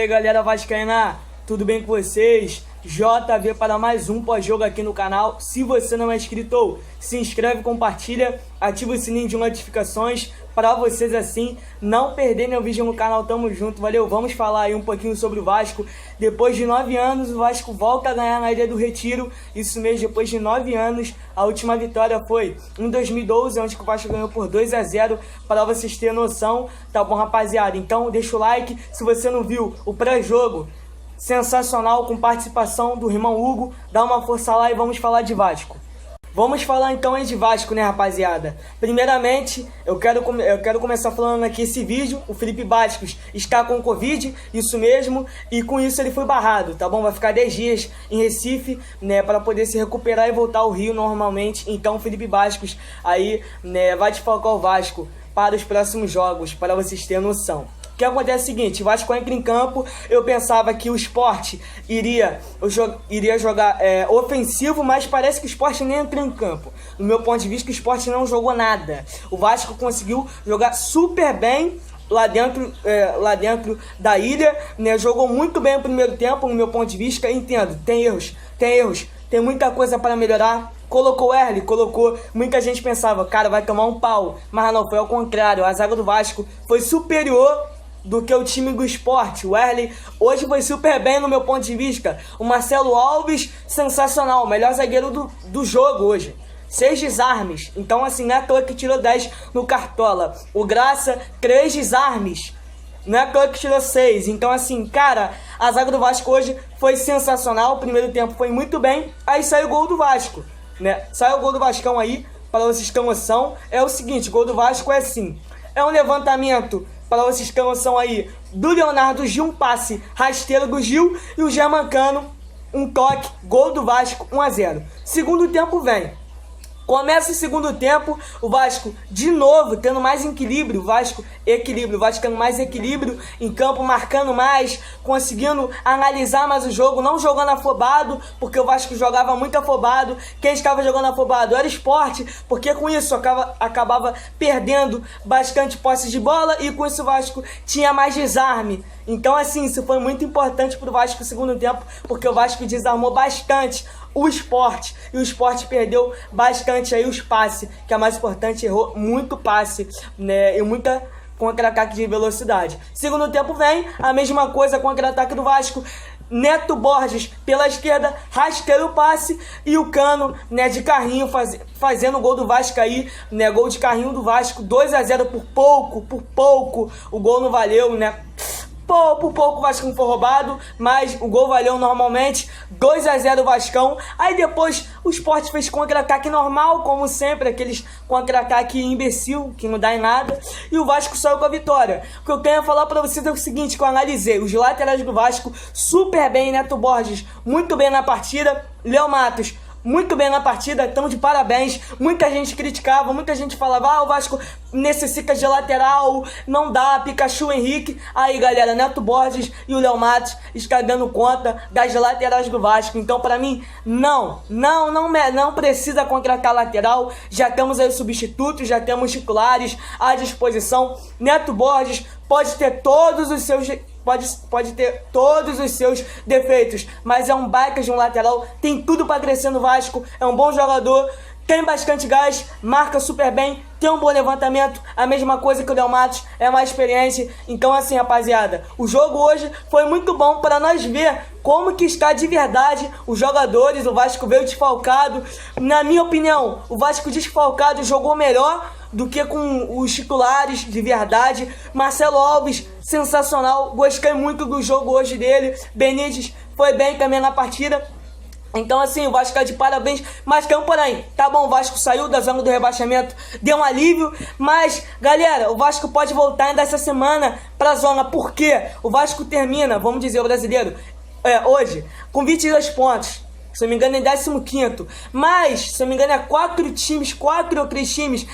aí galera vascaína, tudo bem com vocês? JV para mais um pós-jogo aqui no canal. Se você não é inscrito, se inscreve, compartilha, ativa o sininho de notificações para vocês assim não perderem o vídeo no canal. Tamo junto, valeu. Vamos falar aí um pouquinho sobre o Vasco. Depois de 9 anos o Vasco volta a ganhar na Ilha do Retiro. Isso mesmo, depois de 9 anos. A última vitória foi em 2012, onde o Vasco ganhou por 2-0, para vocês terem noção, tá bom, rapaziada? Então deixa o like, se você não viu o pré-jogo sensacional com participação do irmão Hugo, dá uma força lá e vamos falar de Vasco. Vamos falar então aí de Vasco, né, rapaziada? Primeiramente, eu quero começar falando aqui esse vídeo. O Felipe Bastos está com Covid, isso mesmo, e com isso ele foi barrado, tá bom? Vai ficar 10 dias em Recife, né, para poder se recuperar e voltar ao Rio normalmente. Então o Felipe Bastos aí, né, vai desfalcar o Vasco para os próximos jogos, para vocês terem noção. O que acontece é o seguinte: o Vasco entra em campo. Eu pensava que o Sport iria jogar ofensivo, mas parece que o Sport nem entrou em campo. No meu ponto de vista, o Sport não jogou nada. O Vasco conseguiu jogar super bem lá dentro da ilha, né? Jogou muito bem o primeiro tempo, no meu ponto de vista. Entendo, tem erros, tem muita coisa para melhorar. Colocou Erle, colocou. Muita gente pensava, cara, vai tomar um pau. Mas não, foi ao contrário. A zaga do Vasco foi superior do que o time do Sport. O Erle hoje foi super bem no meu ponto de vista. O Marcelo Alves, sensacional. O melhor zagueiro do jogo hoje. 6 desarmes. Então assim, não é à toa que tirou 10 no Cartola. O Graça, 3 desarmes. Não é à toa que tirou 6. Então assim, cara, a zaga do Vasco hoje foi sensacional. O primeiro tempo foi muito bem. Aí saiu o gol do Vasco, né? Saiu o gol do Vascão aí, para vocês terem noção. É o seguinte, o gol do Vasco é assim. É um levantamento, para vocês terem noção aí, do Leonardo Gil, um passe rasteiro do Gil, e o Germancano, um toque, gol do Vasco, 1-0. Segundo tempo vem. Começa o segundo tempo, o Vasco de novo tendo mais equilíbrio, o Vasco tendo mais equilíbrio em campo, marcando mais, conseguindo analisar mais o jogo, não jogando afobado, porque o Vasco jogava muito afobado. Quem estava jogando afobado era o Sport, porque com isso acabava perdendo bastante posse de bola, e com isso o Vasco tinha mais desarme. Então assim, isso foi muito importante para o Vasco no segundo tempo, porque o Vasco desarmou bastante o Sport, e o Sport perdeu bastante aí os passes, que é mais importante, errou muito passe, né, e muita contra-ataque de velocidade. Segundo tempo vem a mesma coisa, contra-ataque do Vasco. Neto Borges pela esquerda, rasteiro o passe, e o Cano, né, de carrinho, fazendo o gol do Vasco aí, né, gol de carrinho do Vasco, 2-0 por pouco, o gol não valeu, né. Por pouco o Vasco foi roubado, mas o gol valeu normalmente, 2-0 Vascão. Aí depois o Sport fez contra-ataque normal, como sempre, aqueles contra-ataque imbecil, que não dá em nada, e o Vasco saiu com a vitória. O que eu tenho a falar pra vocês é o seguinte, que eu analisei os laterais do Vasco super bem, Neto Borges muito bem na partida, Léo Matos muito bem na partida, estão de parabéns. Muita gente criticava, muita gente falava, o Vasco necessita de lateral, não dá, Pikachu, Henrique. Aí galera, Neto Borges e o Léo Matos estão dando conta das laterais do Vasco. Então pra mim, não precisa contratar lateral. Já temos aí substitutos, já temos titulares à disposição. Neto Borges pode ter todos os seus defeitos, mas é um baita de um lateral, tem tudo para crescer no Vasco, é um bom jogador, tem bastante gás, marca super bem, tem um bom levantamento, a mesma coisa que o Léo Matos, é mais experiência. Então assim, rapaziada, o jogo hoje foi muito bom para nós ver como que está de verdade os jogadores. O Vasco veio desfalcado, na minha opinião, o Vasco desfalcado jogou melhor do que com os titulares de verdade. Marcelo Alves, sensacional, gostei muito do jogo hoje dele. Benítez foi bem também na partida. Então assim, o Vasco tá de parabéns, mas porém, tá bom, o Vasco saiu da zona do rebaixamento, deu um alívio, mas galera, o Vasco pode voltar ainda essa semana pra zona, porque o Vasco termina, vamos dizer, o brasileiro, hoje, com 22 pontos. Se eu não me engano é 15º, mas, se eu não me engano é 4 ou 3 times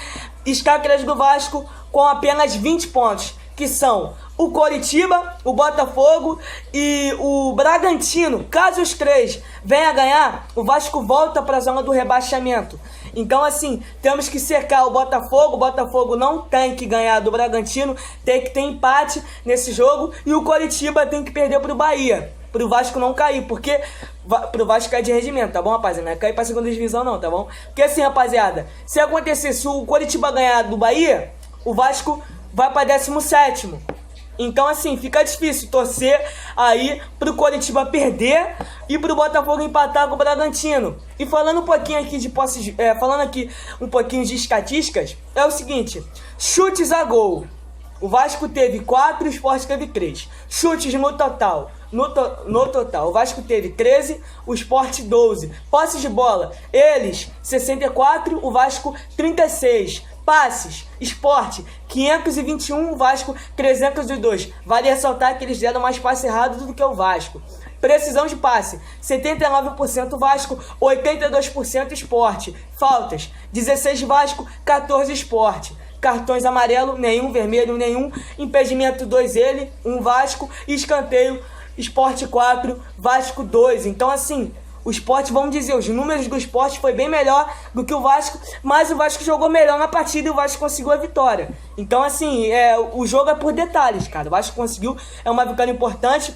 está atrás do Vasco com apenas 20 pontos, que são o Coritiba, o Botafogo e o Bragantino. Caso os 3 venham a ganhar, o Vasco volta para a zona do rebaixamento. Então, assim, temos que cercar o Botafogo. O Botafogo não tem que ganhar do Bragantino, tem que ter empate nesse jogo. E o Coritiba tem que perder pro Bahia, pro Vasco não cair, porque pro Vasco cair de rendimento, tá bom, rapaziada? Não é cair pra segunda divisão não, tá bom? Porque assim, rapaziada, se acontecer, se o Coritiba ganhar do Bahia, o Vasco vai pra 17º. Então, assim, fica difícil torcer aí pro Coritiba perder e pro Botafogo empatar com o Bragantino. E falando um pouquinho aqui de falando aqui um pouquinho de estatísticas, é o seguinte: chutes a gol. O Vasco teve 4, o Sport teve 3. Chutes no total. No total, o Vasco teve 13, o Sport 12. Passes de bola, eles 64, o Vasco 36. Passes, Sport 521, o Vasco 302. Vale ressaltar que eles deram mais passe errado do que o Vasco. Precisão de passe, 79% Vasco, 82% Sport. Faltas, 16 Vasco, 14 Sport. Cartões amarelo, nenhum, vermelho, nenhum. Impedimento 2 ele, 1 Vasco. E escanteio, Sport 4, Vasco 2. Então, assim, o Sport, vamos dizer, os números do Sport foi bem melhor do que o Vasco, mas o Vasco jogou melhor na partida e o Vasco conseguiu a vitória. Então, assim, o jogo é por detalhes, cara. O Vasco conseguiu, é uma vitória importante.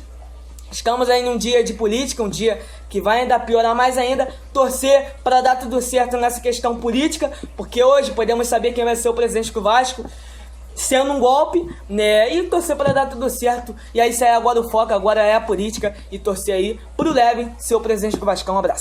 Estamos aí num dia de política, um dia que vai ainda piorar mais ainda. Torcer para dar tudo certo nessa questão política, porque hoje podemos saber quem vai ser o presidente do Vasco, sendo um golpe, né? E torcer para dar tudo certo. E aí, isso aí agora o foco, agora é a política. E torcer aí pro Levin, ser o presidente do Vasco. Um abraço.